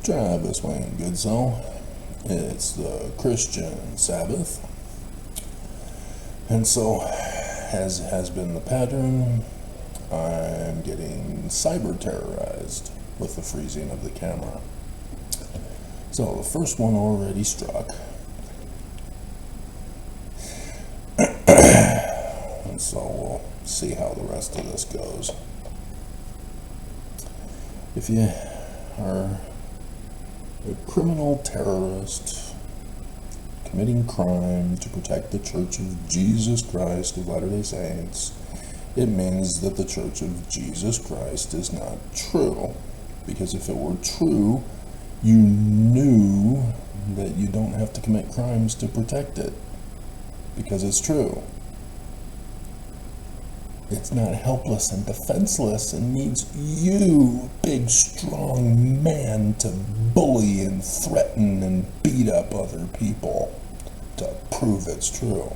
Travis Wayne Goodsell. It's the Christian Sabbath. And so, as has been the pattern, I'm getting cyber terrorized with the freezing of the camera. So the first one already struck. And so we'll see how the rest of this goes. If you are a criminal terrorist committing crime to protect the Church of Jesus Christ of Latter-day Saints, it means that the Church of Jesus Christ is not true. Because if it were true, you knew that you don't have to commit crimes to protect it. Because it's true. It's not helpless and defenseless and needs you, big strong man, to bully and threaten and beat up other people to prove it's true.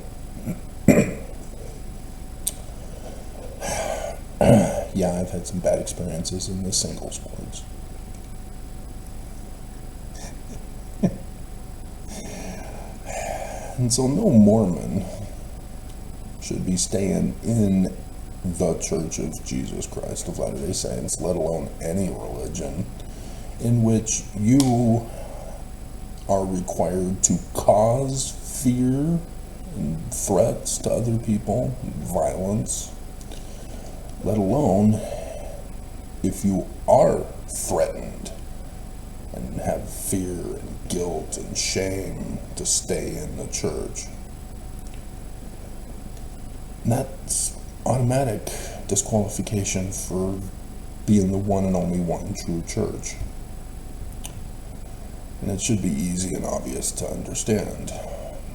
Yeah, I've had some bad experiences in the singles wars. And so no Mormon should be staying in the Church of Jesus Christ of Latter-day Saints, let alone any religion, in which you are required to cause fear and threats to other people, violence, let alone if you are threatened and have fear and guilt and shame to stay in the church. And that's automatic disqualification for being the one and only one true church. And it should be easy and obvious to understand,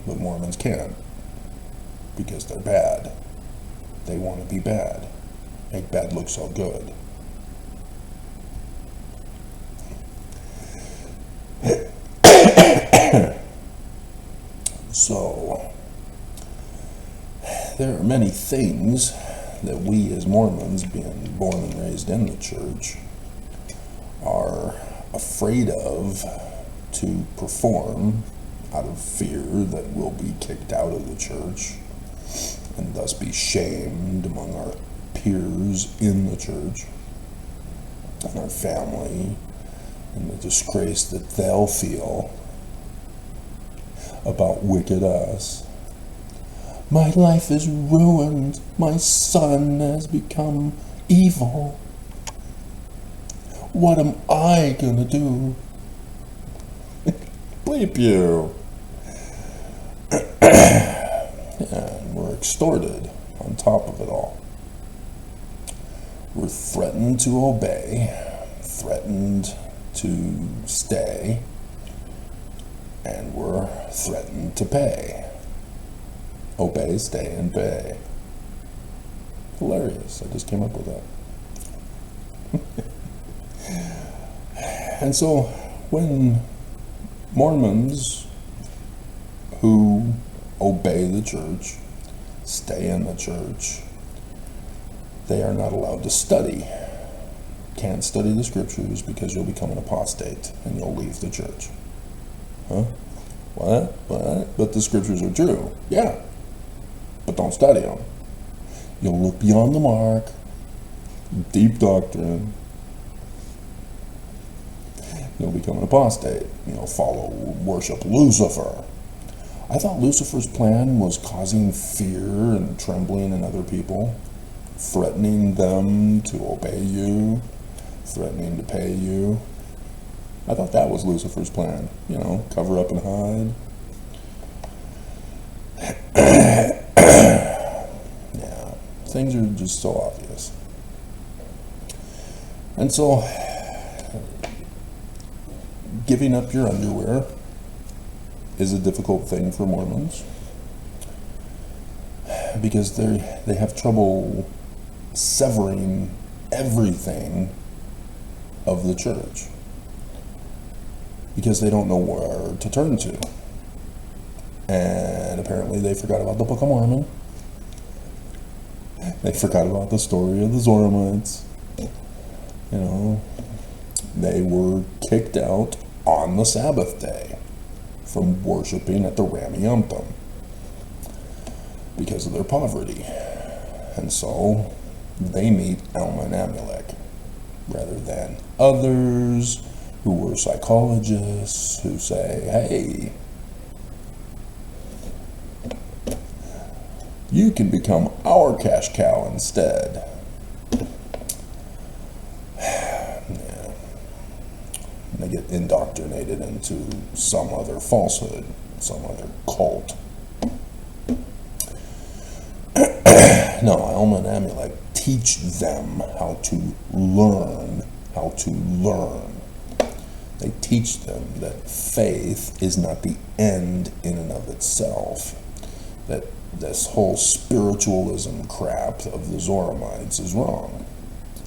but Mormons can't, because they're bad. They want to be bad, make bad look so good. So, there are many things that we as Mormons, being born and raised in the church, are afraid of to perform out of fear that we'll be kicked out of the church and thus be shamed among our peers in the church and our family, and the disgrace that they'll feel about wicked us. My life is ruined. My son has become evil. What am I gonna do? Bleep you. And we're extorted on top of it all. We're threatened to obey, threatened to stay, and we're threatened to pay. Obey, stay, and pay. Hilarious. I just came up with that. And so, when Mormons who obey the church, stay in the church, they are not allowed to study. Can't study the scriptures because you'll become an apostate and you'll leave the church. Huh? What? But the scriptures are true. Yeah. But don't study them. You'll look beyond the mark. Deep doctrine. You'll become an apostate. You'll worship Lucifer. I thought Lucifer's plan was causing fear and trembling in other people, threatening them to obey you, threatening to pay you. I thought that was Lucifer's plan. Cover up and hide. Yeah, things are just so obvious. And so, giving up your underwear is a difficult thing for Mormons because they have trouble severing everything of the church because they don't know where to turn to. And apparently they forgot about the Book of Mormon. They forgot about the story of the Zoramites. they were kicked out on the Sabbath day from worshiping at the Ramiyamtum because of their poverty. And so they meet Alma and Amulek, rather than others who were psychologists who say, hey, you can become our cash cow instead. Yeah. They get indoctrinated into some other falsehood, some other cult. No, Alma and Amulek teach them how to learn how to learn. They teach them that faith is not the end in and of itself, that this whole spiritualism crap of the Zoramites is wrong.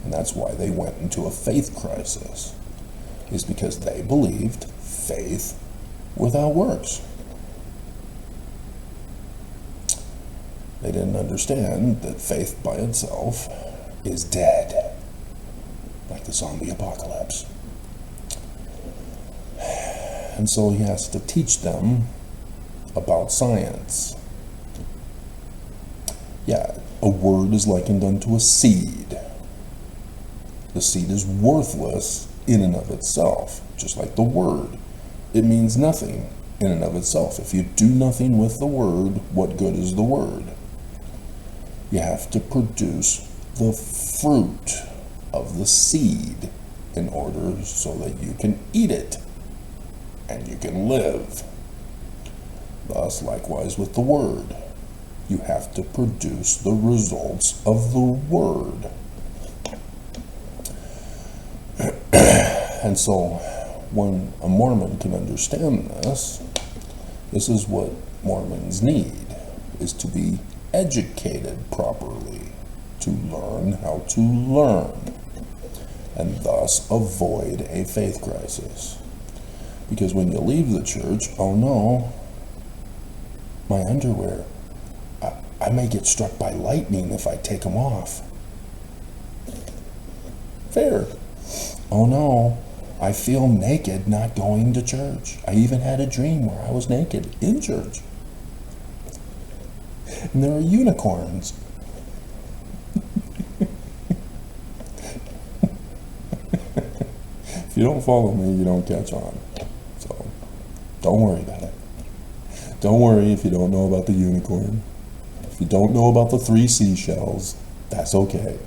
And that's why they went into a faith crisis, is because they believed faith without works. They didn't understand that faith by itself is dead, like the zombie apocalypse. And so he has to teach them about science. Yeah, a word is likened unto a seed. The seed is worthless in and of itself, just like the word. It means nothing in and of itself. If you do nothing with the word, what good is the word? You have to produce the fruit of the seed in order so that you can eat it and you can live. Thus, likewise with the word. You have to produce the results of the word. And so, when a Mormon can understand this, this is what Mormons need, is to be educated properly, to learn how to learn, and thus avoid a faith crisis. Because when you leave the church, oh no, my underwear, I may get struck by lightning if I take them off. Fair. Oh no, I feel naked not going to church. I even had a dream where I was naked in church. And there are unicorns. If you don't follow me, you don't catch on. So, don't worry about it. Don't worry if you don't know about the unicorn. If you don't know about the 3 seashells, that's okay.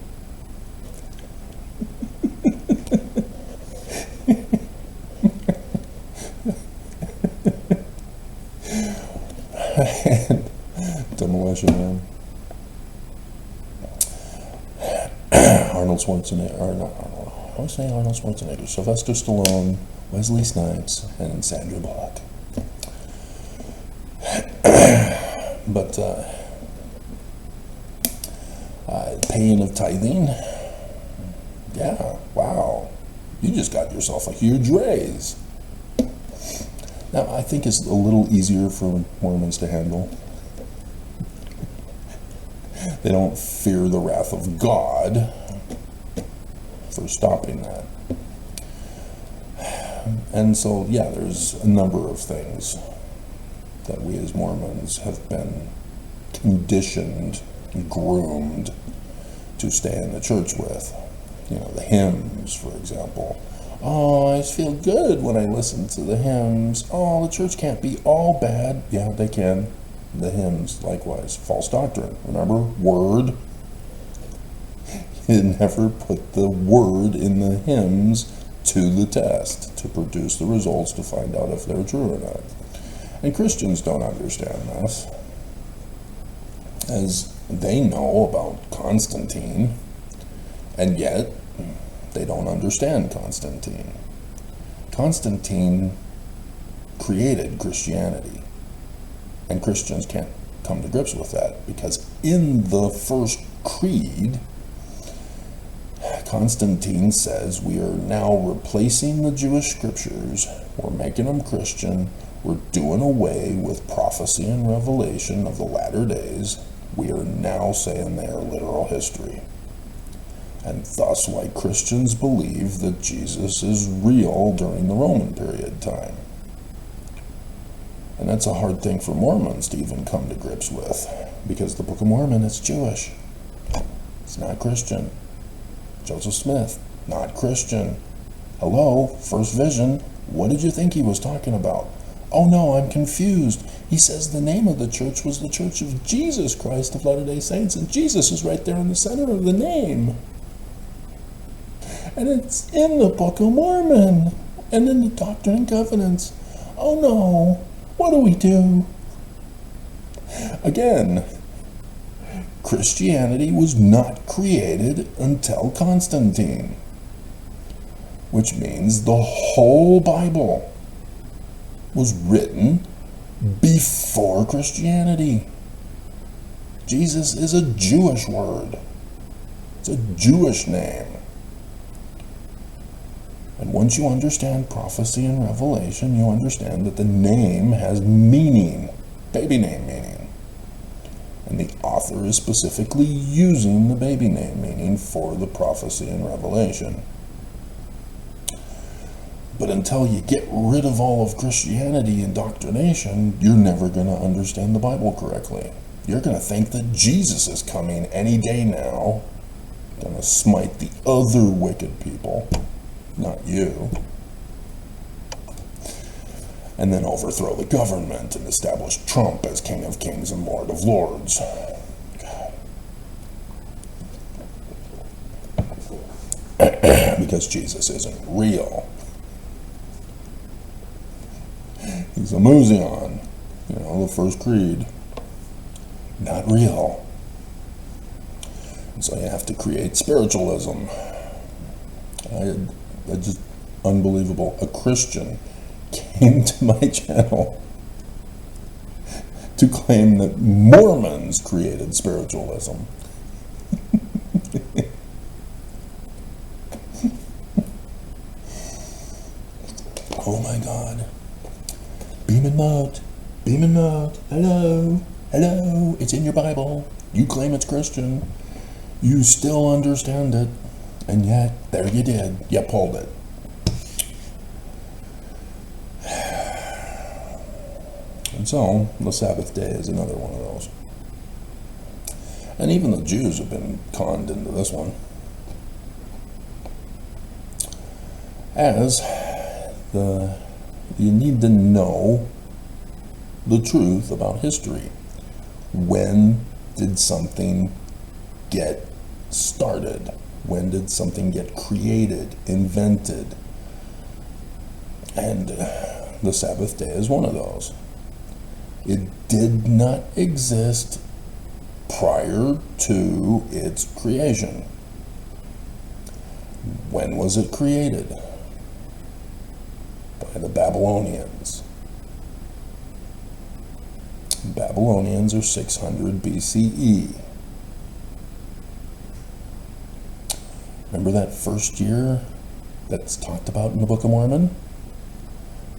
And Demolition Man. Arnold Schwarzenegger, or not Arnold, I was saying Arnold Schwarzenegger, Sylvester Stallone, Wesley Snipes, and Sandra Bullock. But paying of tithing, yeah, wow, you just got yourself a huge raise. Now, I think it's a little easier for Mormons to handle. They don't fear the wrath of God for stopping that. And so, yeah, there's a number of things that we as Mormons have been conditioned, groomed to stay in the church with. You know, the hymns, for example. Oh, I feel good when I listen to the hymns. Oh, the church can't be all bad. Yeah, they can. The hymns, likewise. False doctrine. Remember? Word. You never put the word in the hymns to the test to produce the results to find out if they're true or not. And Christians don't understand this, as they know about Constantine, and yet they don't understand Constantine. Constantine created Christianity, and Christians can't come to grips with that, because in the first creed, Constantine says we are now replacing the Jewish scriptures, we're making them Christian, we're doing away with prophecy and revelation of the latter days, we are now saying they are literal history. and thus why Christians believe that Jesus is real during the Roman period time. And that's a hard thing for Mormons to even come to grips with, because the Book of Mormon is Jewish. It's not Christian. Joseph Smith, not Christian. Hello, First Vision, what did you think he was talking about? Oh no, I'm confused. He says the name of the church was the Church of Jesus Christ of Latter-day Saints, and Jesus is right there in the center of the name. And it's in the Book of Mormon, and in the Doctrine and Covenants. Oh no, what do we do? Again, Christianity was not created until Constantine, which means the whole Bible was written before Christianity. Jesus is a Jewish word. It's a Jewish name. And once you understand prophecy and revelation, you understand that the name has meaning, baby name meaning. And the author is specifically using the baby name meaning for the prophecy and revelation. But until you get rid of all of Christianity indoctrination, you're never going to understand the Bible correctly. You're going to think that Jesus is coming any day now, going to smite the other wicked people, not you, and then overthrow the government and establish Trump as King of Kings and Lord of Lords. Because Jesus isn't real. He's a musion, the first creed. Not real. And so you have to create spiritualism. That's just unbelievable. A Christian came to my channel to claim that Mormons created spiritualism. Oh my God. Beam and mode. Beam and mode. Hello. Hello. It's in your Bible. You claim it's Christian. You still understand it. And yet, there you did. You pulled it. And so, the Sabbath day is another one of those. And even the Jews have been conned into this one. As you need to know the truth about history. When did something get started? When did something get created, invented? And the Sabbath day is one of those. It did not exist prior to its creation. When was it created? By the Babylonians. Babylonians are 600 BCE. Remember that first year that's talked about in the Book of Mormon?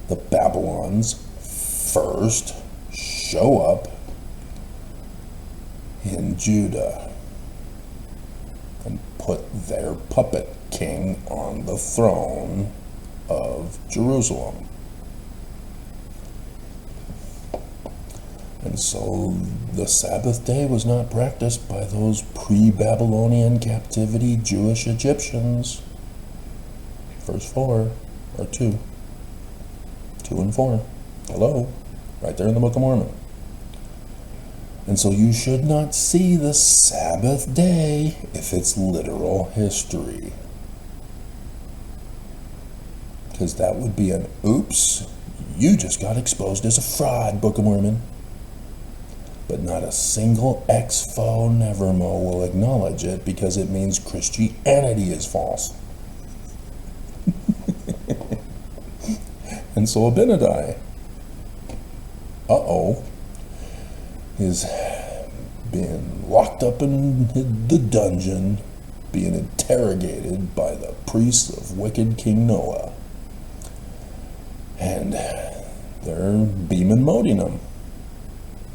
The Babylons first show up in Judah and put their puppet king on the throne of Jerusalem. And so the Sabbath day was not practiced by those pre-Babylonian captivity Jewish Egyptians. Verse 4, or 2. 2 and 4. Hello, right there in the Book of Mormon. And so you should not see the Sabbath day if it's literal history. Because that would be an oops, you just got exposed as a fraud, Book of Mormon. But not a single ex-fo nevermo will acknowledge it because it means Christianity is false. And so Abinadi, is being locked up in the dungeon, being interrogated by the priests of wicked King Noah. And they're beam and moding him.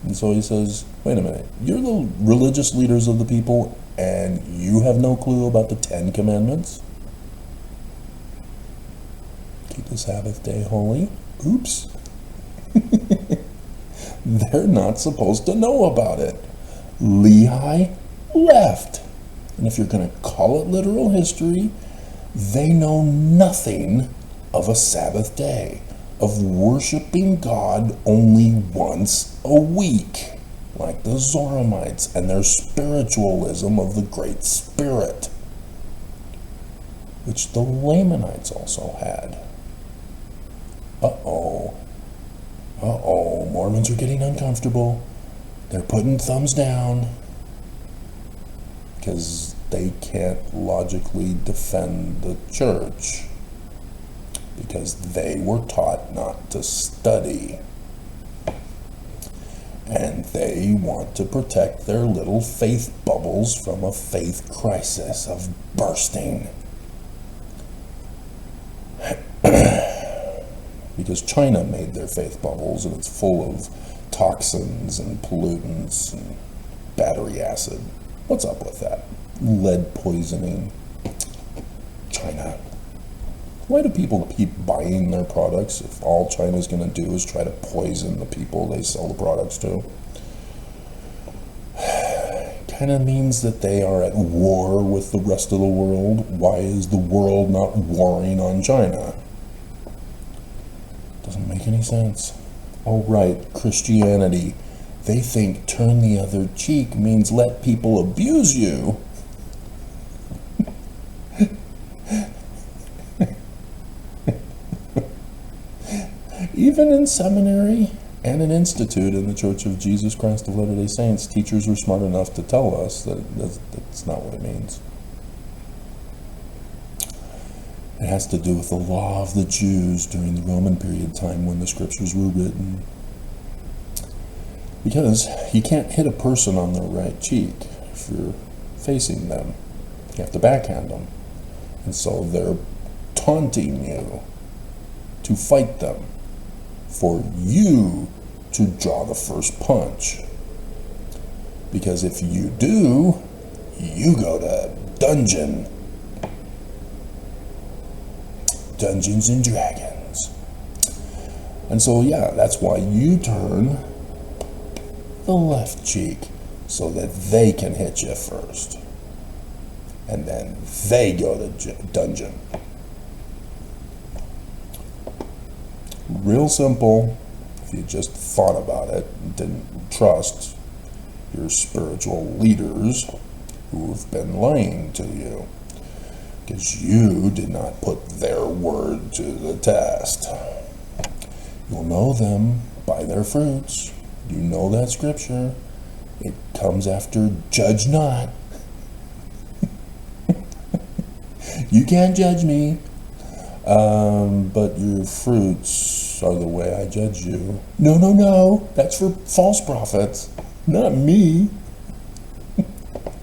And so he says, wait a minute, you're the religious leaders of the people and you have no clue about the 10 Commandments? Keep the Sabbath day holy? Oops. They're not supposed to know about it. Lehi left. And if you're going to call it literal history, they know nothing of a Sabbath day, of worshiping God only once a week, like the Zoramites and their spiritualism of the Great Spirit, which the Lamanites also had. Mormons are getting uncomfortable. They're putting thumbs down because they can't logically defend the church because they were taught not to study. And they want to protect their little faith bubbles from a faith crisis of bursting. Because China made their faith bubbles and it's full of toxins and pollutants and battery acid. What's up with that? Lead poisoning. China. Why do people keep buying their products if all China's going to do is try to poison the people they sell the products to? Kind of means that they are at war with the rest of the world. Why is the world not warring on China? Doesn't make any sense. Oh, right, Christianity. They think turn the other cheek means let people abuse you. Even in seminary and an institute in the Church of Jesus Christ of Latter-day Saints, teachers were smart enough to tell us that that's not what it means. It has to do with the law of the Jews during the Roman period of time when the scriptures were written. Because you can't hit a person on their right cheek if you're facing them. You have to backhand them. And so they're taunting you to fight them for you to draw the first punch. Because if you do, you go to dungeon. Dungeons and Dragons. And so, yeah, that's why you turn the left cheek so that they can hit you first. And then they go to dungeon. Real simple. If you just thought about it and didn't trust your spiritual leaders who have been lying to you. Because you did not put their word to the test. You'll know them by their fruits. You know that scripture. It comes after judge not. You can't judge me, but your fruits are the way I judge you. No, that's for false prophets, not me.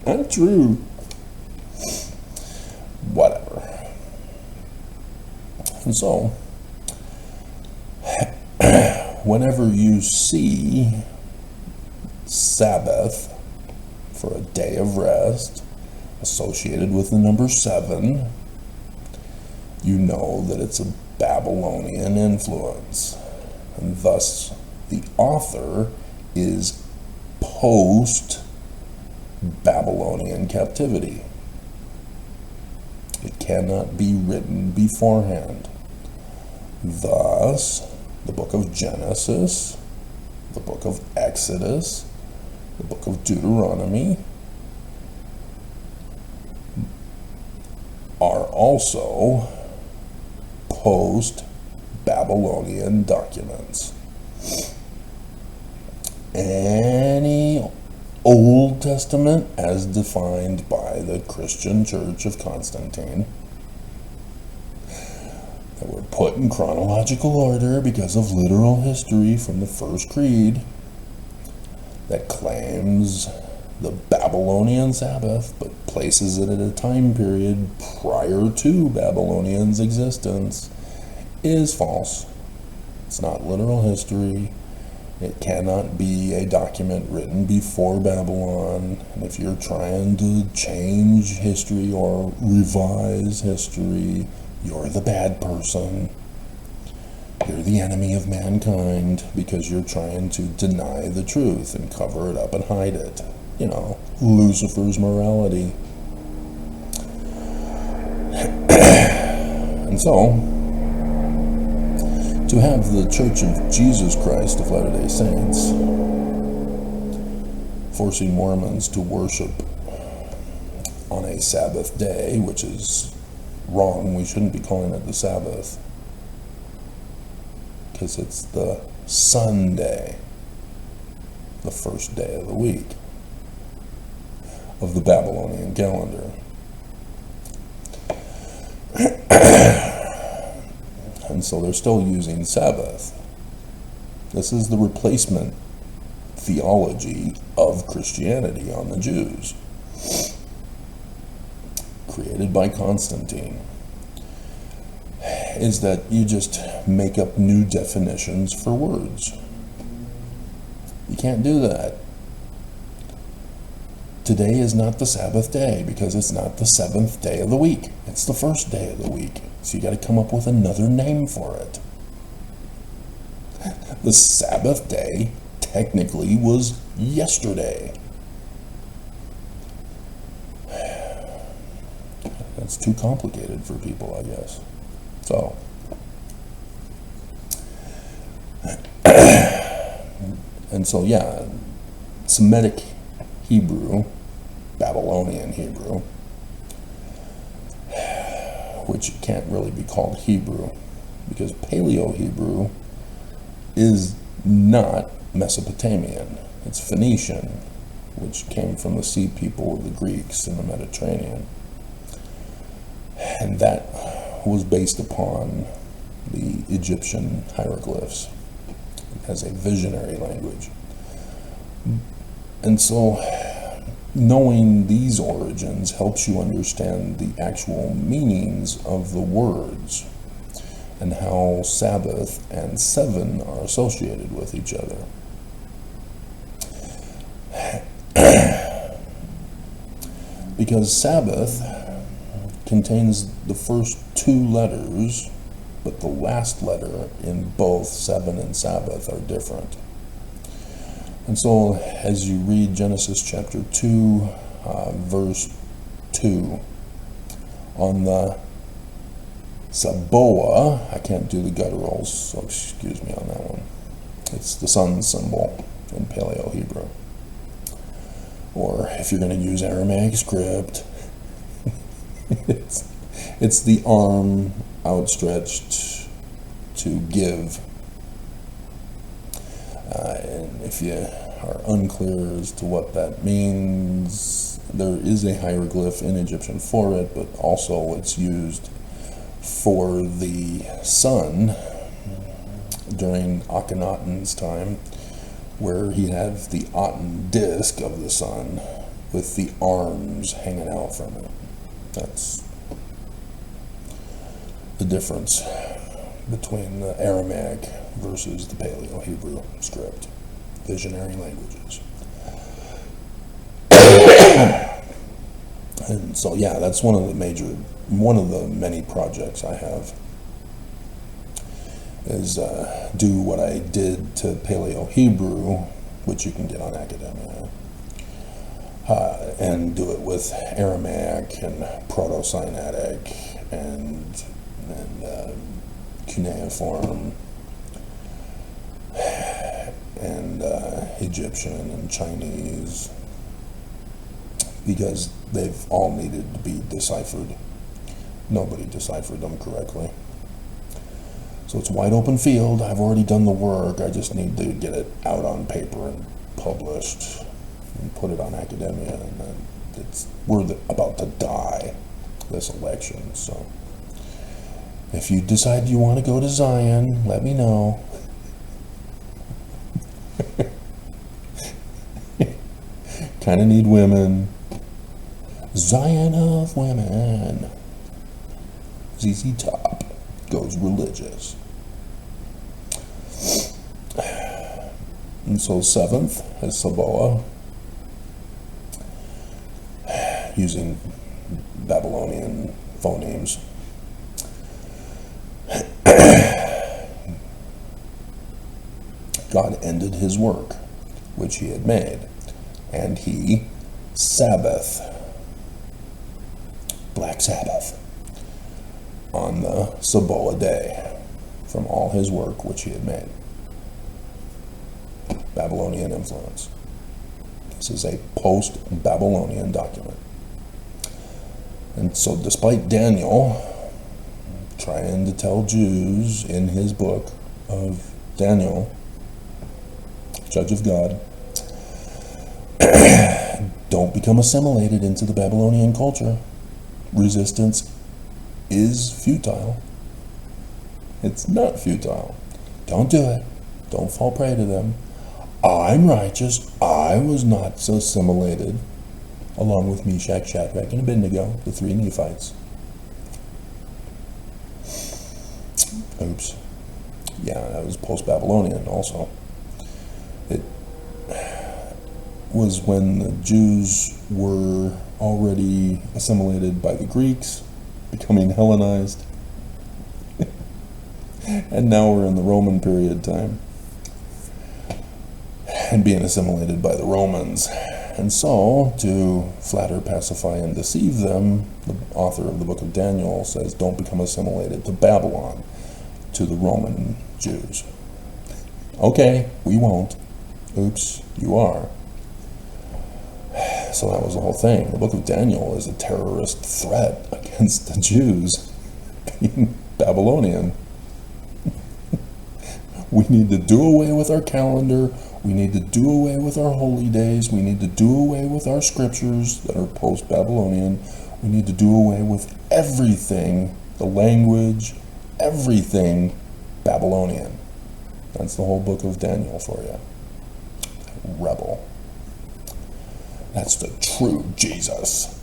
Not true. Whatever. And so, whenever you see Sabbath for a day of rest associated with the number 7, you know that it's a Babylonian influence. And thus, the author is post-Babylonian captivity. It cannot be written beforehand. Thus, the book of Genesis, the book of Exodus, the book of Deuteronomy are also post-Babylonian documents. Any Old Testament, as defined by the Christian Church of Constantine, that were put in chronological order because of literal history from the First Creed, that claims the Babylonian Sabbath, but places it at a time period prior to Babylonian's existence, is false. It's not literal history. It cannot be a document written before Babylon. And if you're trying to change history or revise history, you're the bad person. You're the enemy of mankind because you're trying to deny the truth and cover it up and hide it. You know, Lucifer's morality. And so, to have the Church of Jesus Christ of Latter-day Saints forcing Mormons to worship on a Sabbath day, which is wrong, we shouldn't be calling it the Sabbath, because it's the Sunday, the first day of the week of the Babylonian calendar. And so they're still using Sabbath. This is the replacement theology of Christianity on the Jews, created by Constantine, is that you just make up new definitions for words. You can't do that. Today is not the Sabbath day because it's not the seventh day of the week. It's the first day of the week. So you got to come up with another name for it. The Sabbath day technically was yesterday. That's too complicated for people, I guess. So, and so, yeah, Semitic Hebrew, Babylonian Hebrew, which can't really be called Hebrew, because Paleo-Hebrew is not Mesopotamian. It's Phoenician, which came from the sea people of the Greeks in the Mediterranean. And that was based upon the Egyptian hieroglyphs as a visionary language. And so knowing these origins helps you understand the actual meanings of the words and how Sabbath and seven are associated with each other. Because Sabbath contains the first two letters, but the last letter in both seven and Sabbath are different. And so as you read Genesis chapter 2, verse 2, on the Saboa, I can't do the gutturals, so excuse me on that one. It's the sun symbol in Paleo-Hebrew. Or if you're going to use Aramaic script, it's the arm outstretched to give. And if you are unclear as to what that means, there is a hieroglyph in Egyptian for it, but also it's used for the sun during Akhenaten's time, where he had the Aten disk of the sun with the arms hanging out from it. That's the difference between the Aramaic versus the Paleo-Hebrew script, visionary languages. And so, yeah, that's one of the many projects I have, is do what I did to Paleo-Hebrew, which you can get on Academia, and do it with Aramaic and Proto-Sinaitic and cuneiform and Egyptian and Chinese, because they've all needed to be deciphered. Nobody deciphered them correctly. So it's a wide open field. I've already done the work. I just need to get it out on paper and published and put it on Academia. And then we're about to die this election. So if you decide you want to go to Zion, let me know. Kind of need women. Zion of women. ZZ Top goes religious. And so seventh is Sabaoth, using Babylonian phonemes. God ended his work, which he had made, and he Sabbath, Black Sabbath, on the Sabaoth day from all his work which he had made. Babylonian influence. This is a post-Babylonian document. And so despite Daniel trying to tell Jews in his book of Daniel, Judge of God, don't become assimilated into the Babylonian culture. Resistance is futile. It's not futile. Don't do it. Don't fall prey to them. I'm righteous. I was not assimilated, along with Meshach, Shadrach, and Abednego, the three Nephites. Oops. Yeah, that was post-Babylonian also. It was when the Jews were already assimilated by the Greeks, becoming Hellenized, and now we're in the Roman period time, and being assimilated by the Romans. And so, to flatter, pacify, and deceive them, the author of the book of Daniel says, don't become assimilated to Babylon, to the Roman Jews. Okay, we won't. Oops, you are. So that was the whole thing. The book of Daniel is a terrorist threat against the Jews being Babylonian. We need to do away with our calendar. We need to do away with our holy days. We need to do away with our scriptures that are post-Babylonian. We need to do away with everything, the language, everything Babylonian. That's the whole book of Daniel for you. Rebel. That's the true Jesus.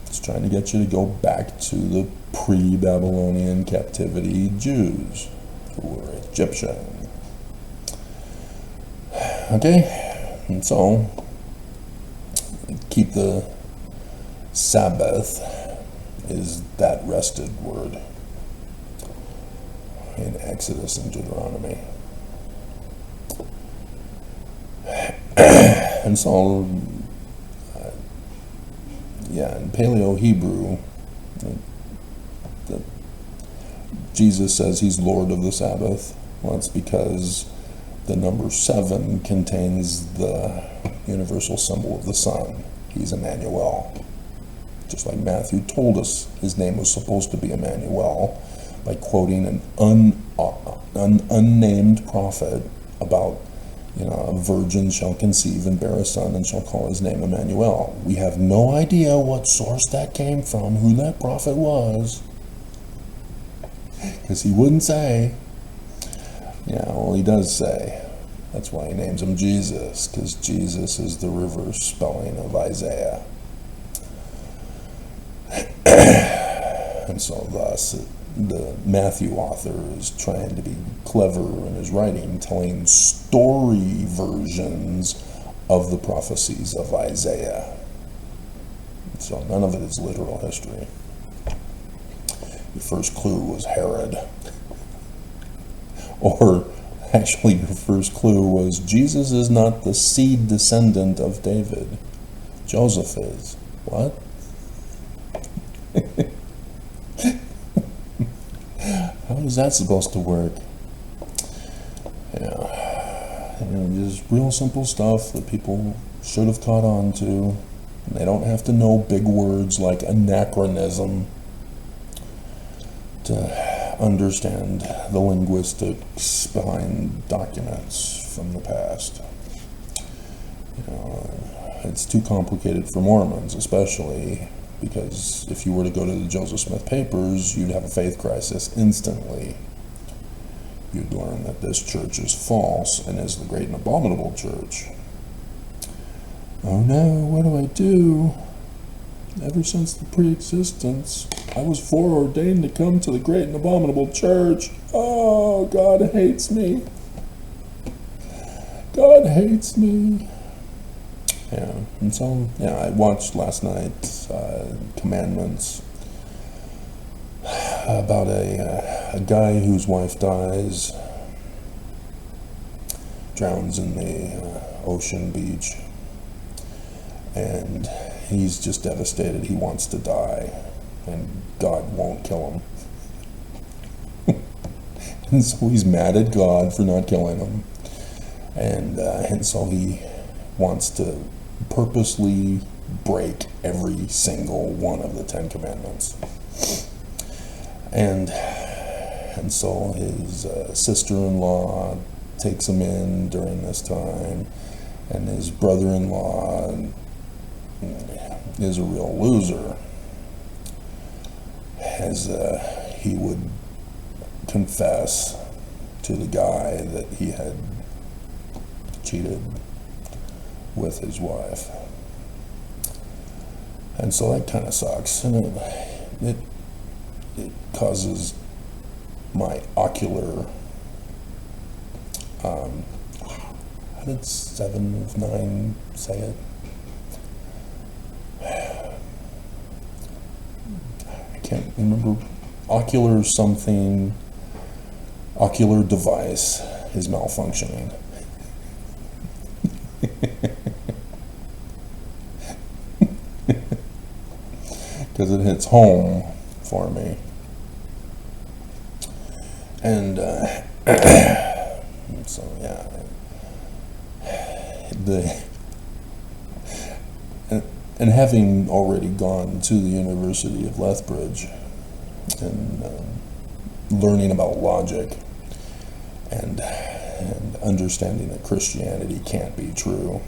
It's trying to get you to go back to the pre-Babylonian captivity Jews who were Egyptian. Okay, and so keep the Sabbath is that rested word in Exodus and Deuteronomy. And so, in Paleo-Hebrew, Jesus says he's Lord of the Sabbath. Well, that's because the number 7 contains the universal symbol of the sun. He's Emmanuel. Just like Matthew told us his name was supposed to be Emmanuel by quoting an unnamed prophet about, a virgin shall conceive and bear a son and shall call his name Emmanuel. We have no idea what source that came from, who that prophet was, because he wouldn't say. He does say. That's why he names him Jesus, because Jesus is the reverse spelling of Isaiah. And so thus the Matthew author is trying to be clever in his writing, telling story versions of the prophecies of Isaiah. So none of it is literal history. Your first clue was Herod. Or actually your first clue was Jesus is not the seed descendant of David. Joseph is. What? How is that supposed to work? Just real simple stuff that people should have caught on to. They don't have to know big words like anachronism to understand the linguistics behind documents from the past. It's too complicated for Mormons, especially because if you were to go to the Joseph Smith papers, you'd have a faith crisis instantly. You'd learn that this church is false and is the great and abominable church. Oh no, what do I do? Ever since the pre-existence, I was foreordained to come to the great and abominable church. Oh, God hates me. God hates me. Yeah, and so, yeah, I watched last night Commandments about a guy whose wife dies, drowns in the ocean beach, and he's just devastated. He wants to die, and God won't kill him. And so he's mad at God for not killing him, and so he wants to purposely break every single one of the 10 Commandments. And so his sister-in-law takes him in during this time, and his brother-in-law is a real loser, as he would confess to the guy that he had cheated with his wife. And so that kind of sucks, and it causes my ocular, how did 7 of 9 say it? I can't remember. Ocular something, ocular device is malfunctioning. Because it hits home for me. And so, yeah. And having already gone to the University of Lethbridge and learning about logic and understanding that Christianity can't be true,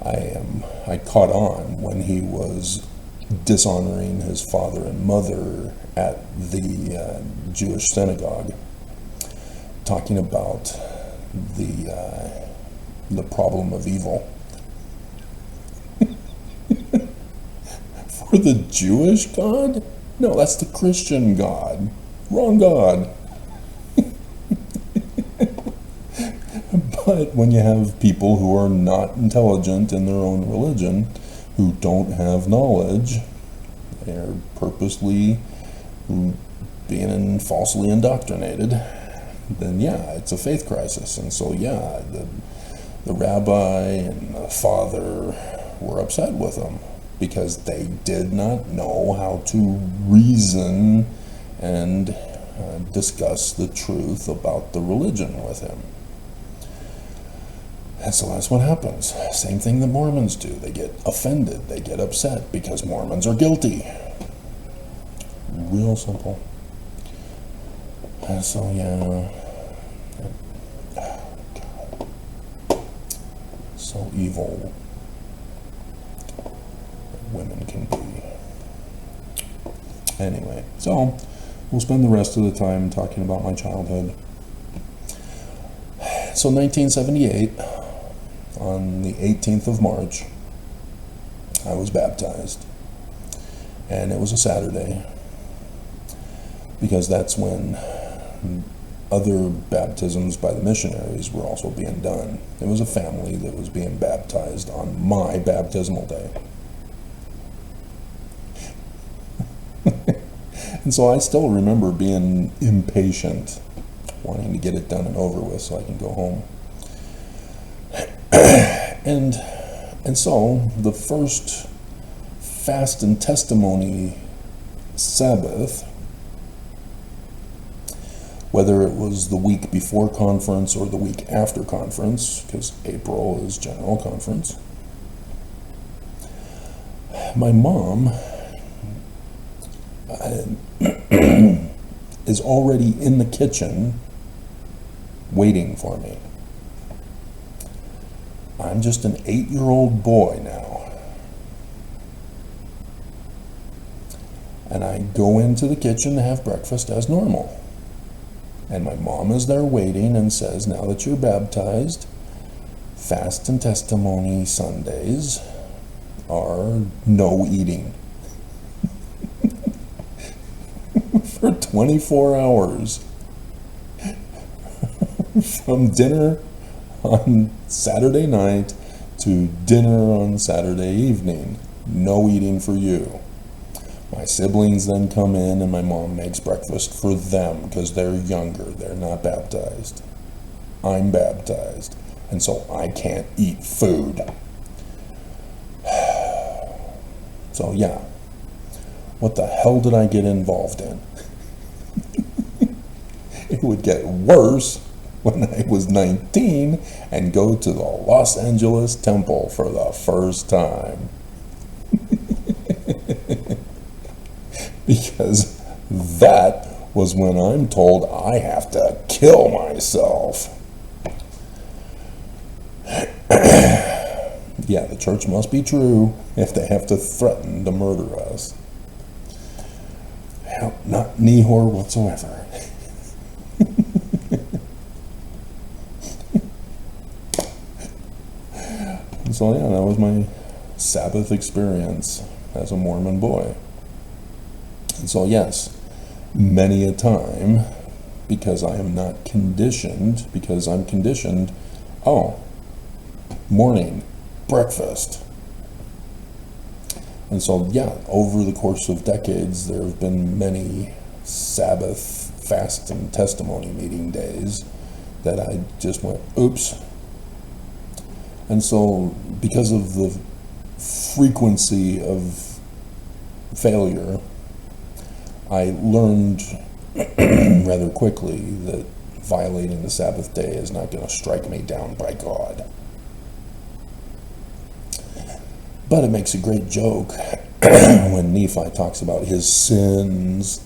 I caught on when he was dishonoring his father and mother at the Jewish synagogue, talking about the problem of evil. For the Jewish God? No, that's the Christian God. Wrong God. But when you have people who are not intelligent in their own religion, who don't have knowledge, they're purposely being falsely indoctrinated, then yeah, it's a faith crisis. And so yeah, the rabbi and the father were upset with him because they did not know how to reason and discuss the truth about the religion with him. And so that's what happens. Same thing that Mormons do. They get offended, they get upset because Mormons are guilty. Real simple. And so yeah, God. So evil women can be. Anyway, so we'll spend the rest of the time talking about my childhood. So 1978, on the 18th of March, I was baptized. And it was a Saturday, because that's when other baptisms by the missionaries were also being done. It was a family that was being baptized on my baptismal day. And so I still remember being impatient, wanting to get it done and over with so I can go home. And so the first fast and testimony Sabbath, whether it was the week before conference or the week after conference, because April is general conference, my mom is already in the kitchen waiting for me. I'm just an 8-year-old boy now. And I go into the kitchen to have breakfast as normal. And my mom is there waiting and says, now that you're baptized, fast and testimony Sundays are no eating. For 24 hours. From dinner on Saturday night to dinner on Saturday evening. No eating for you. My siblings then come in and my mom makes breakfast for them because they're younger. They're not baptized. I'm baptized. And so I can't eat food. So yeah. What the hell did I get involved in? It would get worse when I was 19 and go to the Los Angeles temple for the first time. Because that was when I'm told I have to kill myself. Yeah, the church must be true if they have to threaten to murder us. Not Nehor whatsoever. So yeah, that was my Sabbath experience as a Mormon boy. And so yes, many a time, because I am not conditioned, because I'm conditioned, oh, morning, breakfast. And so yeah, over the course of decades, there have been many Sabbath fast and testimony meeting days that I just went, oops. And so because of the frequency of failure, I learned rather quickly that violating the Sabbath day is not going to strike me down by God. But it makes a great joke when Nephi talks about his sins.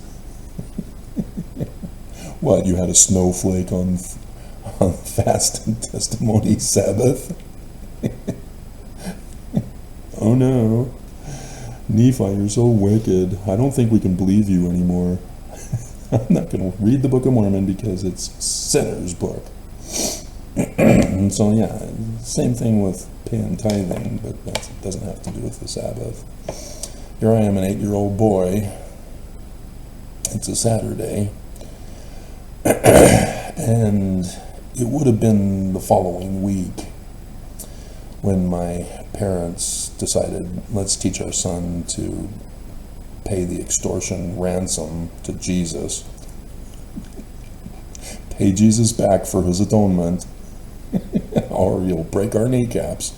What, you had a snowflake on fast and testimony Sabbath? Oh no, Nephi, you're so wicked. I don't think we can believe you anymore. I'm not going to read the Book of Mormon because it's sinner's book. And so yeah, same thing with paying tithing, but that doesn't have to do with the Sabbath. Here I am, an 8-year-old boy. It's a Saturday. And it would have been the following week when my parents decided, let's teach our son to pay the extortion ransom to Jesus. Pay Jesus back for his atonement, or you'll break our kneecaps.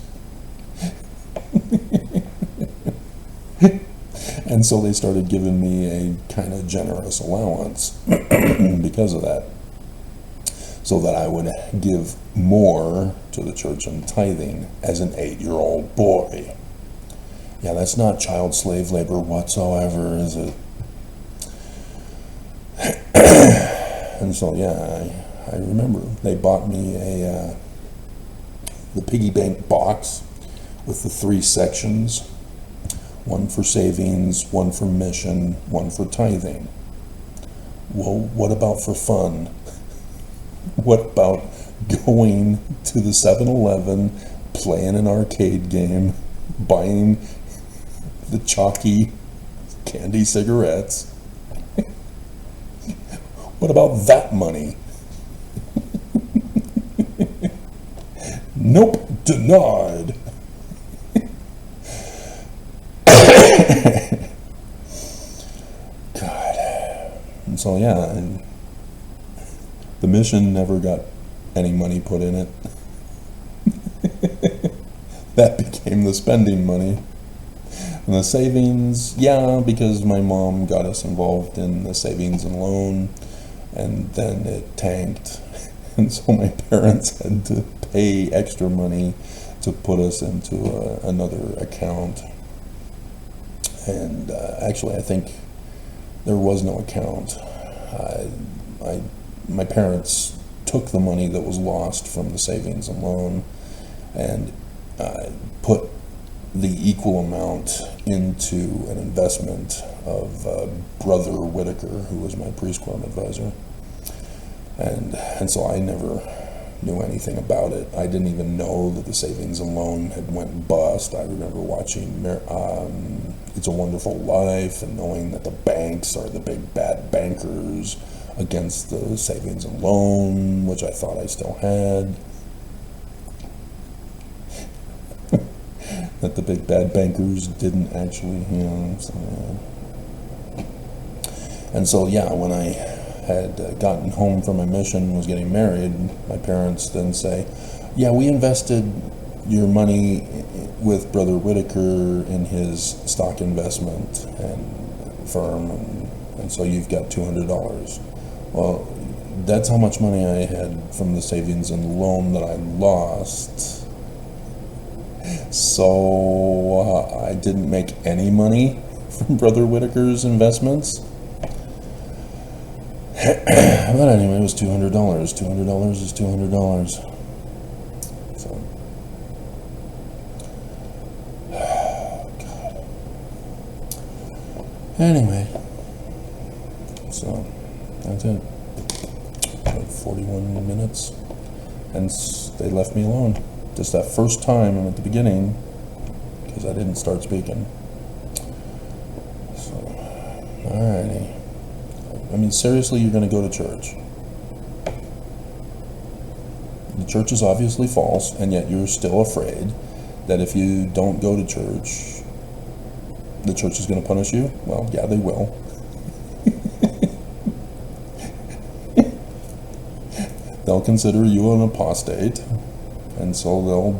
And so they started giving me a kind of generous allowance because of that, so that I would give more to the church in tithing as an 8-year-old boy. Yeah, that's not child slave labor whatsoever, is it? And so yeah, I remember they bought me the piggy bank box with the 3 sections, one for savings, one for mission, one for tithing. Well, what about for fun? What about going to the 7-Eleven, playing an arcade game, buying the chalky candy cigarettes? What about that money? Nope, denied. God. And so yeah, and the mission never got any money put in it. That became the spending money. And the savings, yeah, because my mom got us involved in the savings and loan, and then it tanked. And so my parents had to pay extra money to put us into another account. And actually, I think there was no account. My parents took the money that was lost from the savings and loan and put the equal amount into an investment of Brother Whitaker, who was my pre-quorum advisor. And so I never knew anything about it. I didn't even know that the savings and loan had went bust. I remember watching It's a Wonderful Life and knowing that the banks are the big bad bankers against the savings and loan, which I thought I still had. That the big bad bankers didn't actually, And so, yeah, when I had gotten home from my mission, was getting married, my parents then say, yeah, we invested your money with Brother Whitaker in his stock investment and firm, and so you've got $200. Well, that's how much money I had from the savings and loan that I lost. So I didn't make any money from Brother Whitaker's investments. But anyway, it was $200. $200 is $200. So, God. Anyway, so that's it. About 41 minutes, and they left me alone. Just that first time and at the beginning, because I didn't start speaking. So, alrighty. I mean, seriously, you're going to go to church. The church is obviously false, and yet you're still afraid that if you don't go to church, the church is going to punish you? Well, yeah, they will. They'll consider you an apostate, and so they'll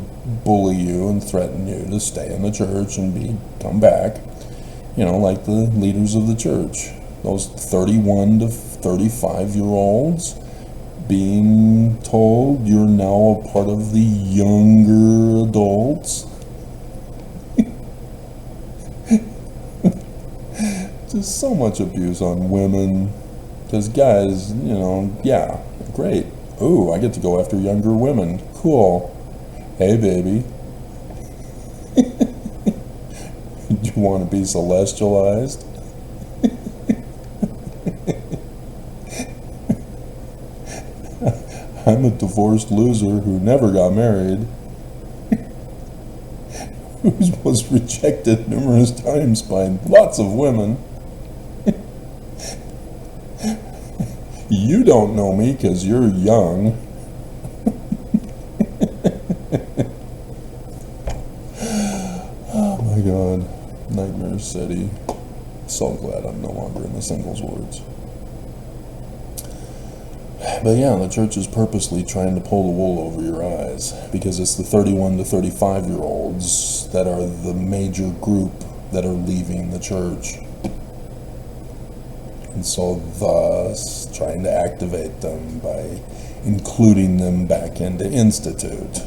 bully you and threaten you to stay in the church and come back, like the leaders of the church. Those 31 to 35-year-olds being told you're now a part of the younger adults. Just so much abuse on women. Because guys, yeah, great. Ooh, I get to go after younger women. Cool. Hey, baby. You want to be celestialized? I'm a divorced loser who never got married, who was rejected numerous times by lots of women. You don't know me because you're young. Oh my God, Nightmare City. So glad I'm no longer in the singles wards. But yeah, the church is purposely trying to pull the wool over your eyes because it's the 31 to 35-year-olds that are the major group that are leaving the church. And so thus trying to activate them by including them back into Institute.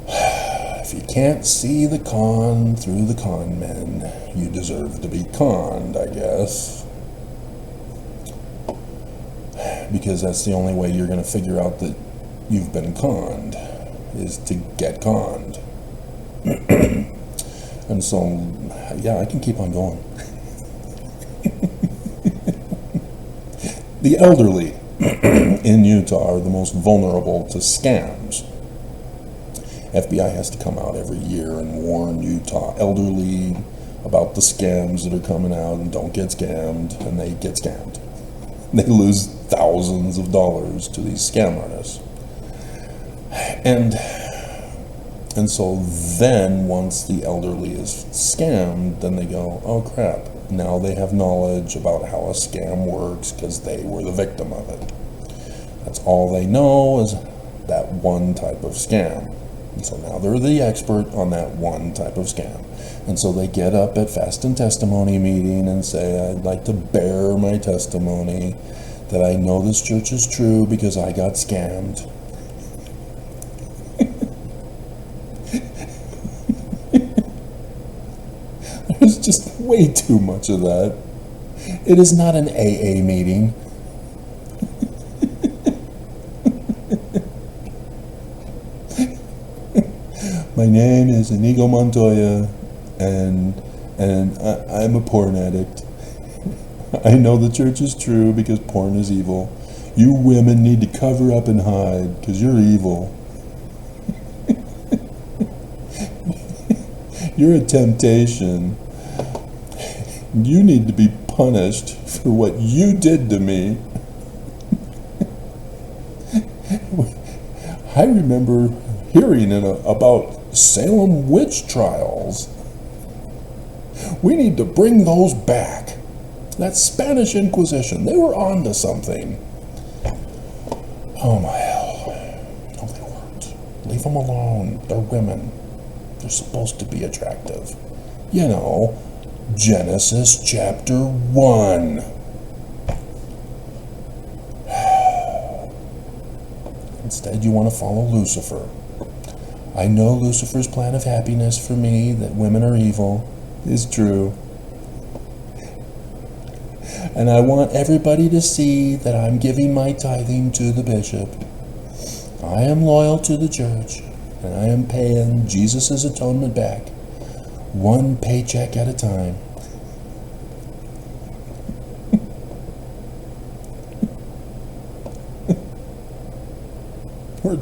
If you can't see the con through the con men, you deserve to be conned, I guess. Because that's the only way you're going to figure out that you've been conned, is to get conned. And so, yeah, I can keep on going. The elderly in Utah are the most vulnerable to scams. FBI has to come out every year and warn Utah elderly about the scams that are coming out, and don't get scammed, and they get scammed. They lose thousands of dollars to these scam artists. And so then once the elderly is scammed, then they go, oh crap, now they have knowledge about how a scam works because they were the victim of it. That's all they know is that one type of scam. And so now they're the expert on that one type of scam. And so they get up at Fast and Testimony meeting and say, I'd like to bear my testimony that I know this church is true because I got scammed. There's just way too much of that. It is not an AA meeting. My name is Inigo Montoya, and I'm a porn addict. I know the church is true because porn is evil. You women need to cover up and hide because you're evil. You're a temptation. You need to be punished for what you did to me. I remember hearing about Salem witch trials. We need to bring those back. That Spanish Inquisition, they were on to something. Oh my hell. No, they weren't. Leave them alone. They're women. They're supposed to be attractive. You know, Genesis chapter 1. Instead, you want to follow Lucifer. I know Lucifer's plan of happiness for me, that women are evil, is true. And I want everybody to see that I'm giving my tithing to the bishop. I am loyal to the church, and I am paying Jesus' atonement back, one paycheck at a time. We're